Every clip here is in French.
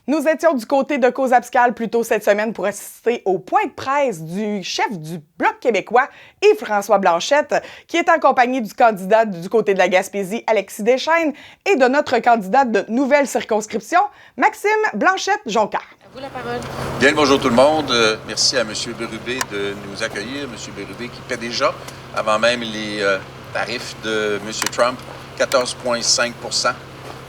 Nous étions du côté de Cause Abscale plus tôt cette semaine pour assister au point de presse du chef du Bloc québécois, Yves-François Blanchette, qui est en compagnie du candidat du côté de la Gaspésie, Alexis Deschênes, et de notre candidate de nouvelle circonscription, Maxime Blanchette-Jonca. À vous la parole. Bien le bonjour tout le monde. Merci à M. Bérubé de nous accueillir. M. Bérubé qui paie déjà, avant même les tarifs de M. Trump, 14,5 %.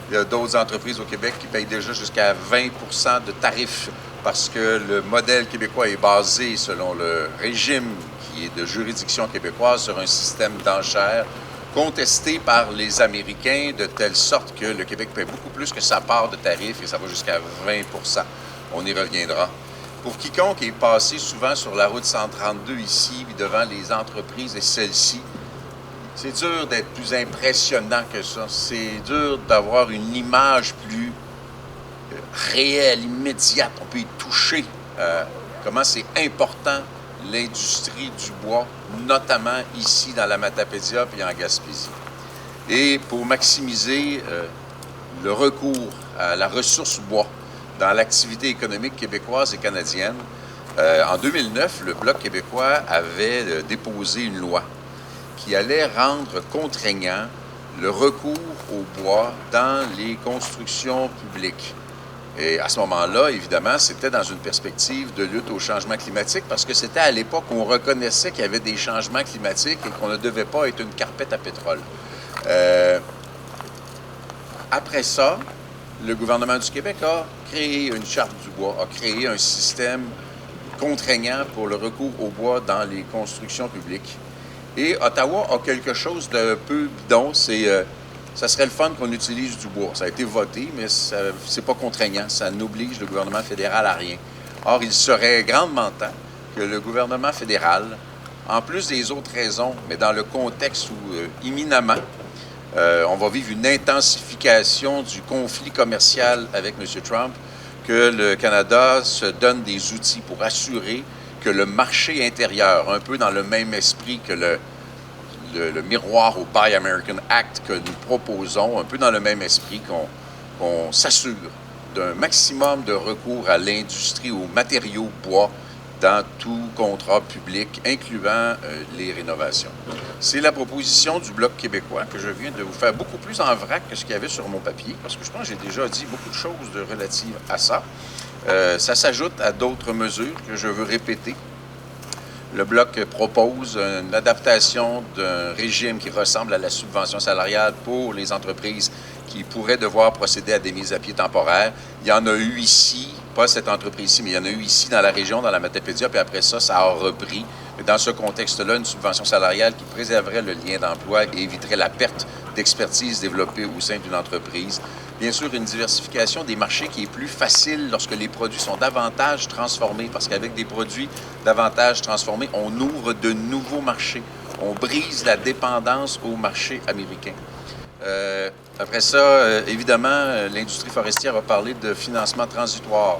Il y a d'autres entreprises au Québec qui payent déjà jusqu'à 20 % de tarifs parce que le modèle québécois est basé, selon le régime qui est de juridiction québécoise, sur un système d'enchères contesté par les Américains de telle sorte que le Québec paie beaucoup plus que sa part de tarifs et ça va jusqu'à 20 %. On y reviendra. Pour quiconque est passé souvent sur la route 132 ici, devant les entreprises et celles-ci, c'est dur d'être plus impressionnant que ça. C'est dur d'avoir une image plus réelle, immédiate. On peut y toucher comment c'est important l'industrie du bois, notamment ici dans la Matapédia et en Gaspésie. Et pour maximiser le recours à la ressource bois dans l'activité économique québécoise et canadienne, en 2009, le Bloc québécois avait déposé une loi qui allait rendre contraignant le recours au bois dans les constructions publiques. Et à ce moment-là, évidemment, c'était dans une perspective de lutte au changement climatique parce que c'était à l'époque où on reconnaissait qu'il y avait des changements climatiques et qu'on ne devait pas être une carpette à pétrole. Après ça, le gouvernement du Québec a créé une charte du bois, a créé un système contraignant pour le recours au bois dans les constructions publiques. Et Ottawa a quelque chose d'un peu bidon, ça serait le fun qu'on utilise du bois. Ça a été voté, mais c'est pas contraignant. Ça n'oblige le gouvernement fédéral à rien. Or, il serait grandement temps que le gouvernement fédéral, en plus des autres raisons, mais dans le contexte où imminemment, on va vivre une intensification du conflit commercial avec M. Trump, que le Canada se donne des outils pour assurer que le marché intérieur, un peu dans le même esprit que le miroir au Buy American Act que nous proposons, un peu dans le même esprit qu'on s'assure d'un maximum de recours à l'industrie, aux matériaux bois dans tout contrat public, incluant les rénovations. C'est la proposition du Bloc québécois que je viens de vous faire beaucoup plus en vrac que ce qu'il y avait sur mon papier, parce que je pense que j'ai déjà dit beaucoup de choses relatives à ça. Ça s'ajoute à d'autres mesures que je veux répéter. Le Bloc propose une adaptation d'un régime qui ressemble à la subvention salariale pour les entreprises qui pourraient devoir procéder à des mises à pied temporaires. Il y en a eu ici, pas cette entreprise-ci, mais il y en a eu ici dans la région, dans la Matapédia, puis après ça, ça a repris. Mais dans ce contexte-là, une subvention salariale qui préserverait le lien d'emploi et éviterait la perte d'expertise développée au sein d'une entreprise. Bien sûr, une diversification des marchés qui est plus facile lorsque les produits sont davantage transformés, parce qu'avec des produits davantage transformés, on ouvre de nouveaux marchés. On brise la dépendance au marché américain. Après ça, évidemment, l'industrie forestière a parlé de financement transitoire.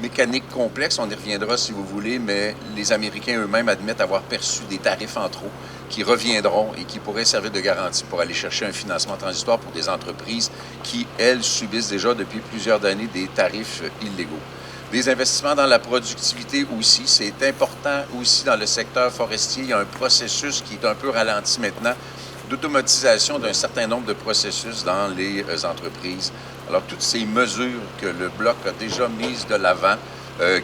Mécanique complexe, on y reviendra si vous voulez, mais les Américains eux-mêmes admettent avoir perçu des tarifs en trop qui reviendront et qui pourraient servir de garantie pour aller chercher un financement transitoire pour des entreprises qui, elles, subissent déjà depuis plusieurs années des tarifs illégaux. Des investissements dans la productivité aussi, c'est important aussi dans le secteur forestier. Il y a un processus qui est un peu ralenti maintenant d'automatisation d'un certain nombre de processus dans les entreprises. Alors, toutes ces mesures que le Bloc a déjà mises de l'avant,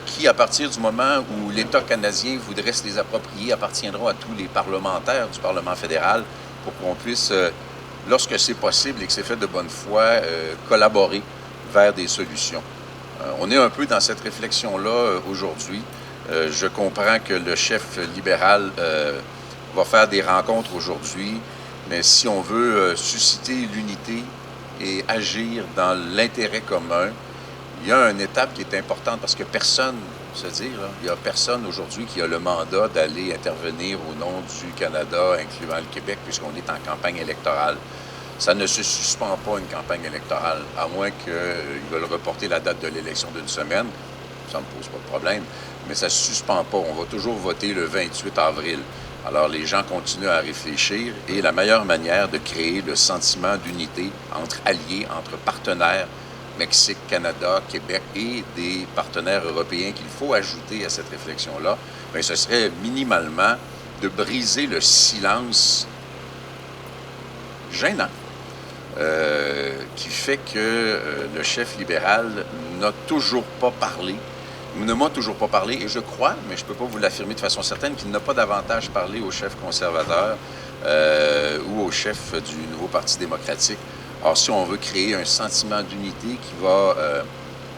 qui, à partir du moment où l'État canadien voudrait se les approprier, appartiendront à tous les parlementaires du Parlement fédéral pour qu'on puisse, lorsque c'est possible et que c'est fait de bonne foi, collaborer vers des solutions. On est un peu dans cette réflexion-là aujourd'hui. Je comprends que le chef libéral va faire des rencontres aujourd'hui, mais si on veut susciter l'unité et agir dans l'intérêt commun, il y a une étape qui est importante parce que personne, il n'y a personne aujourd'hui qui a le mandat d'aller intervenir au nom du Canada, incluant le Québec, puisqu'on est en campagne électorale. Ça ne se suspend pas une campagne électorale, à moins qu'ils veulent reporter la date de l'élection d'une semaine. Ça ne me pose pas de problème, mais ça ne se suspend pas. On va toujours voter le 28 avril. Alors, les gens continuent à réfléchir et la meilleure manière de créer le sentiment d'unité entre alliés, entre partenaires, Mexique, Canada, Québec et des partenaires européens qu'il faut ajouter à cette réflexion-là, bien, ce serait minimalement de briser le silence gênant qui fait que le chef libéral n'a toujours pas parlé, ne m'a toujours pas parlé, et je crois, mais je ne peux pas vous l'affirmer de façon certaine, qu'il n'a pas davantage parlé au chef conservateur ou au chef du nouveau Parti démocratique. Or, si on veut créer un sentiment d'unité qui va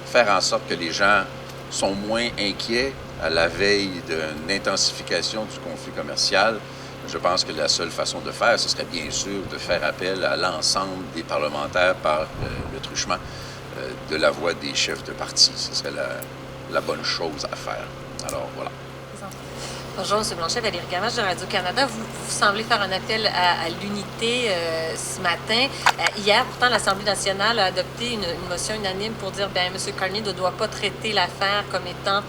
faire en sorte que les gens sont moins inquiets à la veille d'une intensification du conflit commercial, je pense que la seule façon de faire, ce serait bien sûr de faire appel à l'ensemble des parlementaires par le truchement de la voix des chefs de parti. Ce serait la bonne chose à faire. Alors, voilà. Bonjour, M. Blanchet, Valérie Gamache de Radio-Canada. Vous semblez faire un appel à l'unité ce matin. Hier, pourtant, l'Assemblée nationale a adopté une motion unanime pour dire bien, M. Carney ne doit pas traiter l'affaire comme étant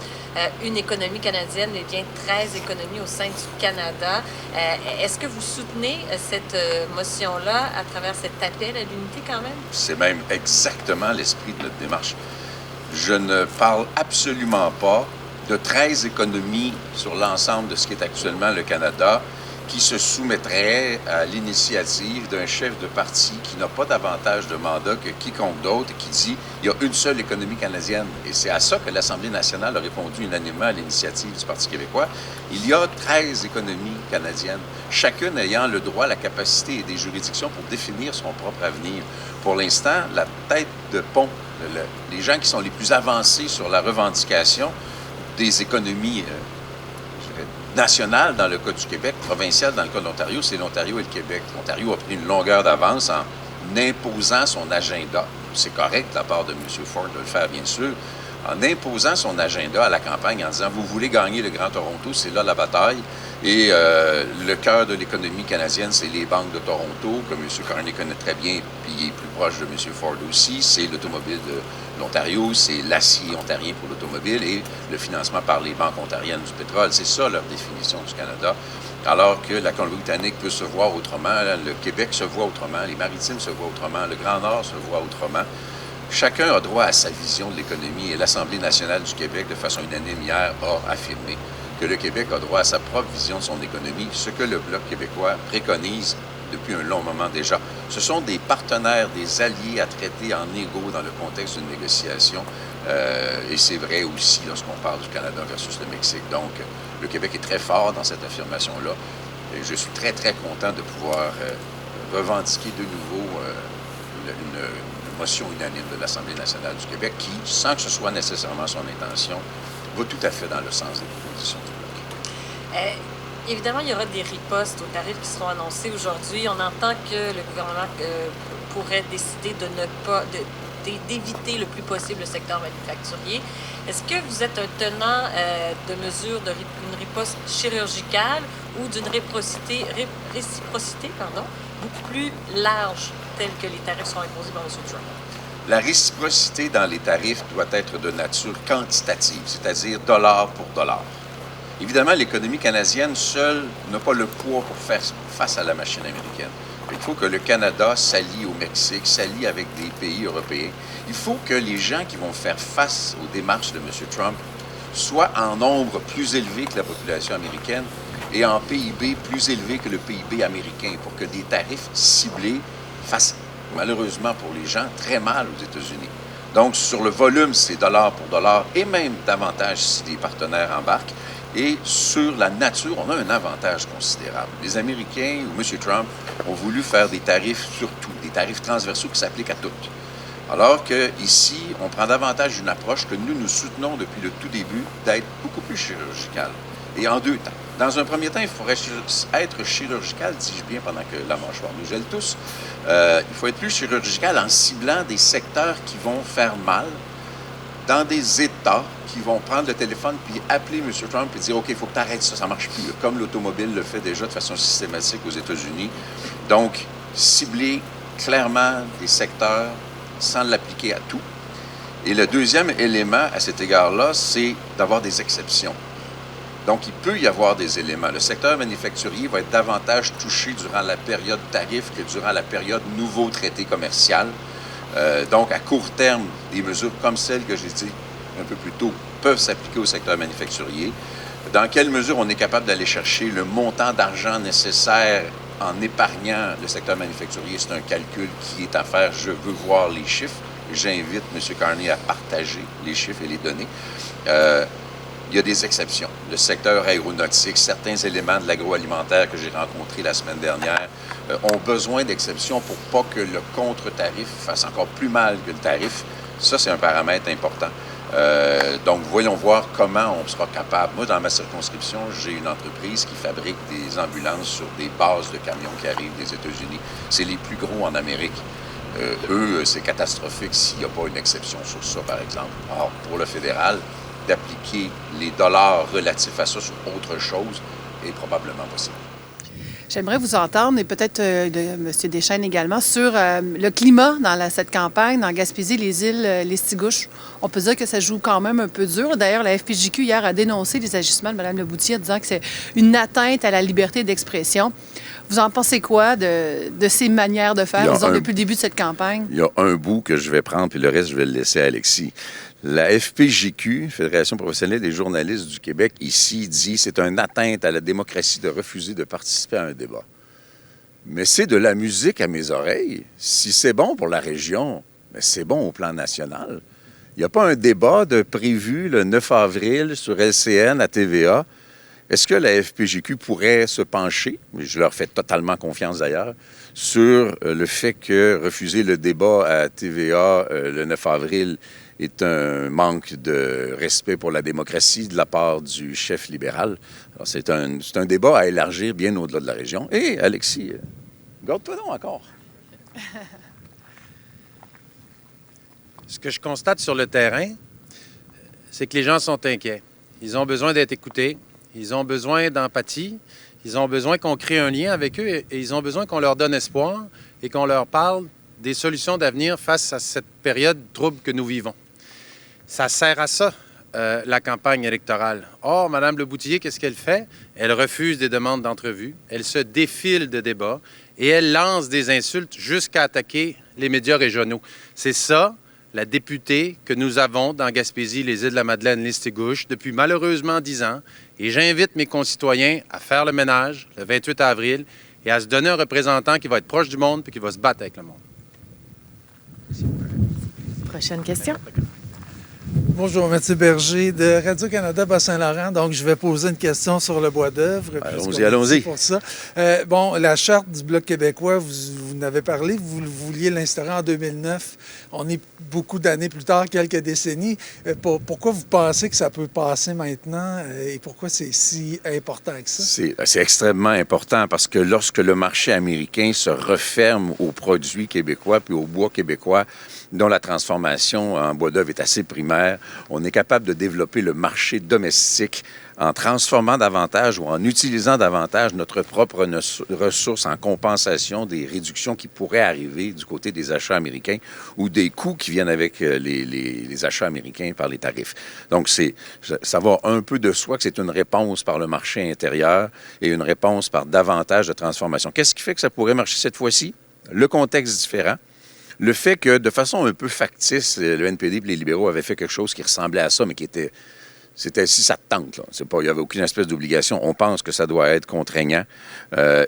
une économie canadienne, mais bien 13 économies au sein du Canada. Est-ce que vous soutenez cette motion-là à travers cet appel à l'unité quand même? C'est même exactement l'esprit de notre démarche. Je ne parle absolument pas de 13 économies sur l'ensemble de ce qui est actuellement le Canada qui se soumettrait à l'initiative d'un chef de parti qui n'a pas davantage de mandat que quiconque d'autre et qui dit il y a une seule économie canadienne. Et c'est à ça que l'Assemblée nationale a répondu unanimement à l'initiative du Parti québécois. Il y a 13 économies canadiennes, chacune ayant le droit, la capacité et des juridictions pour définir son propre avenir. Pour l'instant, la tête de pont, les gens qui sont les plus avancés sur la revendication des économies nationales dans le cas du Québec, provinciales dans le cas de l'Ontario, c'est l'Ontario et le Québec. L'Ontario a pris une longueur d'avance en imposant son agenda. C'est correct de la part de M. Ford de le faire, bien sûr, en imposant son agenda à la campagne en disant « Vous voulez gagner le Grand Toronto, c'est là la bataille. » Et le cœur de l'économie canadienne, c'est les banques de Toronto, que M. Carney connaît très bien, puis il est plus proche de M. Ford aussi. C'est l'automobile de l'Ontario, c'est l'acier ontarien pour l'automobile et le financement par les banques ontariennes du pétrole. C'est ça leur définition du Canada. Alors que la Colombie-Britannique peut se voir autrement, le Québec se voit autrement, les Maritimes se voient autrement, le Grand Nord se voit autrement. Chacun a droit à sa vision de l'économie et l'Assemblée nationale du Québec, de façon unanime hier, a affirmé que le Québec a droit à sa propre vision de son économie, ce que le Bloc québécois préconise depuis un long moment déjà. Ce sont des partenaires, des alliés à traiter en égaux dans le contexte d'une négociation. Et c'est vrai aussi lorsqu'on parle du Canada versus le Mexique. Donc, le Québec est très fort dans cette affirmation-là. Et je suis très, très content de pouvoir revendiquer de nouveau une motion unanime de l'Assemblée nationale du Québec qui, sans que ce soit nécessairement son intention, va tout à fait dans le sens des propositions du Bloc. Évidemment, il y aura des ripostes aux tarifs qui seront annoncés aujourd'hui. On entend que le gouvernement pourrait décider de ne pas, d'éviter le plus possible le secteur manufacturier. Est-ce que vous êtes un tenant de mesures d'une riposte chirurgicale ou d'une réciprocité beaucoup plus large, telle que les tarifs seront imposés par M. Trump? La réciprocité dans les tarifs doit être de nature quantitative, c'est-à-dire dollar pour dollar. Évidemment, l'économie canadienne seule n'a pas le poids pour faire face à la machine américaine. Il faut que le Canada s'allie au Mexique, s'allie avec des pays européens. Il faut que les gens qui vont faire face aux démarches de M. Trump soient en nombre plus élevé que la population américaine et en PIB plus élevé que le PIB américain pour que des tarifs ciblés fassent, malheureusement pour les gens, très mal aux États-Unis. Donc, sur le volume, c'est dollar pour dollar et même davantage si des partenaires embarquent. Et sur la nature, on a un avantage considérable. Les Américains ou M. Trump ont voulu faire des tarifs sur tout, des tarifs transversaux qui s'appliquent à toutes. Alors qu'ici, on prend davantage une approche que nous soutenons depuis le tout début d'être beaucoup plus chirurgicale. Et en deux temps. Dans un premier temps, il faudrait être chirurgical, dis-je bien, pendant que la mâchoire nous gèle tous. Il faut être plus chirurgical en ciblant des secteurs qui vont faire mal dans des États qui vont prendre le téléphone puis appeler M. Trump et dire « OK, il faut que tu arrêtes ça, ça ne marche plus », comme l'automobile le fait déjà de façon systématique aux États-Unis. Donc, cibler clairement des secteurs sans l'appliquer à tout. Et le deuxième élément à cet égard-là, c'est d'avoir des exceptions. Donc, il peut y avoir des éléments. Le secteur manufacturier va être davantage touché durant la période tarif que durant la période nouveau traité commercial. Donc, à court terme, des mesures comme celles que j'ai dit un peu plus tôt peuvent s'appliquer au secteur manufacturier. Dans quelle mesure on est capable d'aller chercher le montant d'argent nécessaire en épargnant le secteur manufacturier, c'est un calcul qui est à faire. Je veux voir les chiffres. J'invite M. Carney à partager les chiffres et les données. Il y a des exceptions. Le secteur aéronautique, certains éléments de l'agroalimentaire que j'ai rencontrés la semaine dernière ont besoin d'exceptions pour pas que le contre-tarif fasse encore plus mal que le tarif. Ça, c'est un paramètre important. Donc, voyons voir comment on sera capable. Moi, dans ma circonscription, j'ai une entreprise qui fabrique des ambulances sur des bases de camions qui arrivent des États-Unis. C'est les plus gros en Amérique. Eux, c'est catastrophique s'il n'y a pas une exception sur ça, par exemple. Or, pour le fédéral, d'appliquer les dollars relatifs à ça sur autre chose est probablement possible. J'aimerais vous entendre, et peut-être de M. Deschênes également, sur le climat dans cette campagne, dans Gaspésie, les îles Lestigouches. On peut dire que ça joue quand même un peu dur. D'ailleurs, la FPJQ, hier, a dénoncé les agissements de Mme Leboutier en disant que c'est une atteinte à la liberté d'expression. Vous en pensez quoi de ces manières de faire, disons, depuis le début de cette campagne? Il y a un bout que je vais prendre, puis le reste, je vais le laisser à Alexis. La FPJQ, Fédération professionnelle des journalistes du Québec, ici, dit que c'est une atteinte à la démocratie de refuser de participer à un débat. Mais c'est de la musique à mes oreilles. Si c'est bon pour la région, mais c'est bon au plan national. Il n'y a pas un débat prévu le 9 avril sur LCN à TVA. Est-ce que la FPJQ pourrait se pencher, je leur fais totalement confiance d'ailleurs, sur le fait que refuser le débat à TVA le 9 avril est un manque de respect pour la démocratie de la part du chef libéral? Alors, c'est un débat à élargir bien au-delà de la région. Et Alexis, garde-toi donc encore. Ce que je constate sur le terrain, c'est que les gens sont inquiets. Ils ont besoin d'être écoutés. Ils ont besoin d'empathie, ils ont besoin qu'on crée un lien avec eux et ils ont besoin qu'on leur donne espoir et qu'on leur parle des solutions d'avenir face à cette période trouble que nous vivons. Ça sert à ça, la campagne électorale. Or, Mme Leboutier, qu'est-ce qu'elle fait? Elle refuse des demandes d'entrevue, elle se défile de débats et elle lance des insultes jusqu'à attaquer les médias régionaux. C'est ça, la députée que nous avons dans Gaspésie, les Îles-de-la-Madeleine, Lestigouche, depuis malheureusement 10 ans. Et j'invite mes concitoyens à faire le ménage le 28 avril et à se donner un représentant qui va être proche du monde et qui va se battre avec le monde. Prochaine question. Bonjour, Mathieu Berger de Radio-Canada Bas-Saint-Laurent. Donc, je vais poser une question sur le bois d'œuvre. Allons-y. Pour ça. Bon, la charte du Bloc québécois, vous en avez parlé, vous vouliez l'instaurer en 2009. On est beaucoup d'années plus tard, quelques décennies. Pourquoi vous pensez que ça peut passer maintenant et pourquoi c'est si important que ça? C'est extrêmement important parce que lorsque le marché américain se referme aux produits québécois puis au bois québécois, dont la transformation en bois d'œuvre est assez primaire, on est capable de développer le marché domestique en transformant davantage ou en utilisant davantage notre propre ressource en compensation des réductions qui pourraient arriver du côté des achats américains ou des coûts qui viennent avec les achats américains par les tarifs. Donc, ça va un peu de soi que c'est une réponse par le marché intérieur et une réponse par davantage de transformation. Qu'est-ce qui fait que ça pourrait marcher cette fois-ci? Le contexte différent. Le fait que, de façon un peu factice, le NPD et les libéraux avaient fait quelque chose qui ressemblait à ça, mais qui était... C'était si ça te tente, là. Il n'y avait aucune espèce d'obligation. On pense que ça doit être contraignant.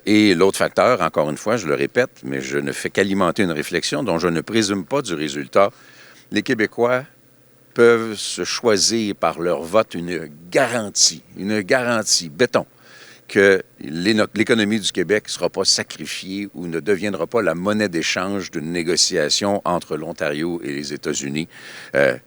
Et l'autre facteur, encore une fois, je le répète, mais je ne fais qu'alimenter une réflexion dont je ne présume pas du résultat. Les Québécois peuvent se choisir par leur vote une garantie béton, que l'économie du Québec ne sera pas sacrifiée ou ne deviendra pas la monnaie d'échange d'une négociation entre l'Ontario et les États-Unis.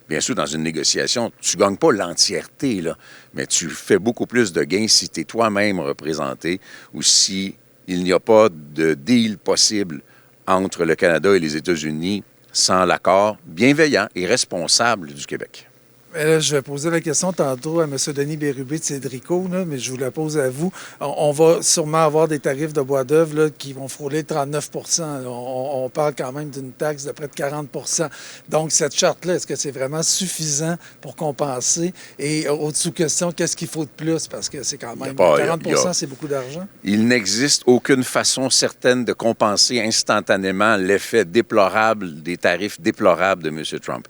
Bien sûr, dans une négociation, tu ne gagnes pas l'entièreté, là, mais tu fais beaucoup plus de gains si tu es toi-même représenté ou si il n'y a pas de deal possible entre le Canada et les États-Unis sans l'accord bienveillant et responsable du Québec. Mais là, je vais poser la question tantôt à M. Denis Bérubé de Cédrico, là, mais je vous la pose à vous. On va sûrement avoir des tarifs de bois d'œuvre là, qui vont frôler 39 % on parle quand même d'une taxe de près de 40 % Donc, cette charte-là, est-ce que c'est vraiment suffisant pour compenser? Et au-dessous question, qu'est-ce qu'il faut de plus? Parce que c'est quand même 40 c'est beaucoup d'argent. Il n'existe aucune façon certaine de compenser instantanément l'effet déplorable des tarifs déplorables de M. Trump.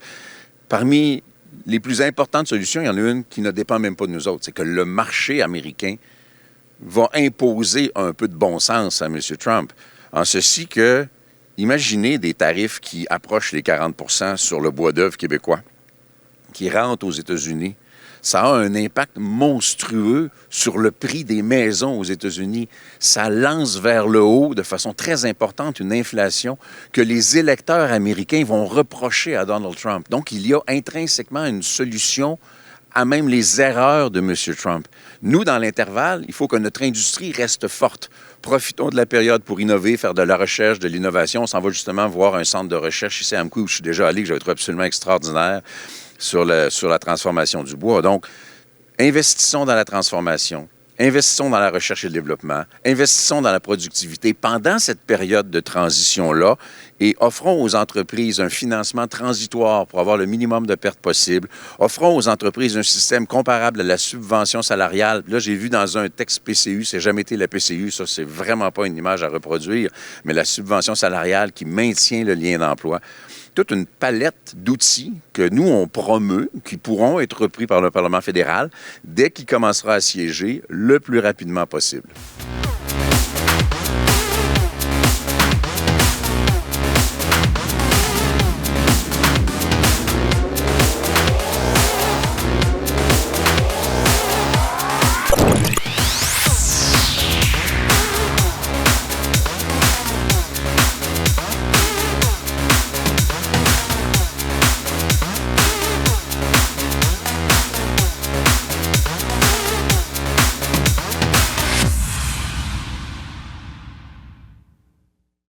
Parmi les plus importantes solutions, il y en a une qui ne dépend même pas de nous autres. C'est que le marché américain va imposer un peu de bon sens à M. Trump. En ceci que, imaginez des tarifs qui approchent les 40 % sur le bois d'œuvre québécois, qui rentrent aux États-Unis. Ça a un impact monstrueux sur le prix des maisons aux États-Unis. Ça lance vers le haut de façon très importante une inflation que les électeurs américains vont reprocher à Donald Trump. Donc, il y a intrinsèquement une solution à même les erreurs de M. Trump. Nous, dans l'intervalle, il faut que notre industrie reste forte. Profitons de la période pour innover, faire de la recherche, de l'innovation. On s'en va justement voir un centre de recherche ici à Amqui où je suis déjà allé, que j'avais trouvé absolument extraordinaire sur la transformation du bois. Donc, investissons dans la transformation, investissons dans la recherche et le développement, investissons dans la productivité pendant cette période de transition-là et offrons aux entreprises un financement transitoire pour avoir le minimum de pertes possible. Offrons aux entreprises un système comparable à la subvention salariale. Là, j'ai vu dans un texte PCU, ça n'a jamais été la PCU, ça, c'est vraiment pas une image à reproduire, mais la subvention salariale qui maintient le lien d'emploi. Toute une palette d'outils que nous, on promeut, qui pourront être repris par le Parlement fédéral dès qu'il commencera à siéger le plus rapidement possible.